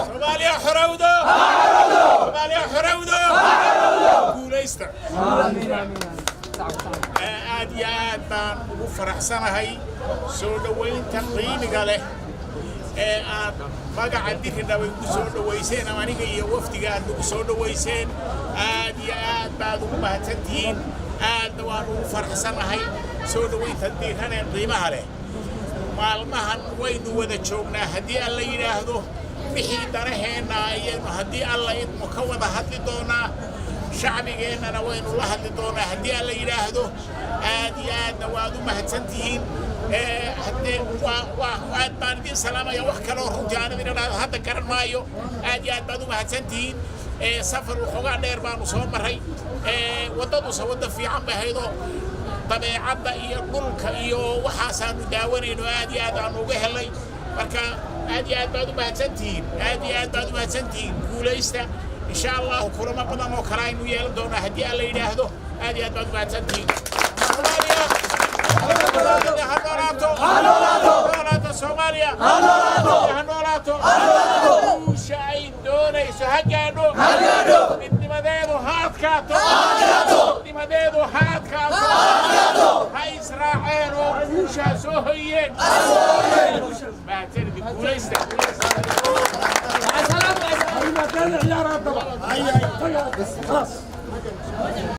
Soomaaliya xorowdo Soomaaliya xorowdo guuleysta aad iyo aad baan ugu faraxsanahay soo dhaweynta qiimiga leh ee aad magaca Diridhabe ku soo dhaweyseen aniga iyo wafdiga aad ugu soo dhaweyseen aad iyo aad baad ugu mahadsantihiin aad waan ugu faraxsanahay soo dhaweynta diiran ee qiimaha leh maalmahan waynu wada joognaa haddii alla yiraahdo wixii danaheena ayaynu haddii alla idmo ka wada hadli doonaa shacbigeennana waynu la hadli doonaa haddii alla yiraahdo aad iyo aadna waad u mahadsantihiin haddee aad baan idin salaamaya wax kaloo runtii aan idin idhaahdo hadda garan maayo aad iyo aad baad u mahadsantihiin safar waxoogaa dheer baanu soo maray waddadusa wadda fiican bay ahaydoo dabeecadda iyo dhulka iyo waxaasaanu daawanayno aad iyo aad aan uga helay marka aad iyo aad baad u mahadsantihiin aad iyo aad baad u mahadsantihiin guuleysta insha Allah kulamo badan oo kale aynu yeelan doonaa haddii alla yiraahdo aad iyo aad baad u mahadsantihiin Soomaaliya hanolaato guusha ay doonayso ha gaadho midnimadeedu ha adkaato ha israaceen oo guushaa soo hoyeen guuleysta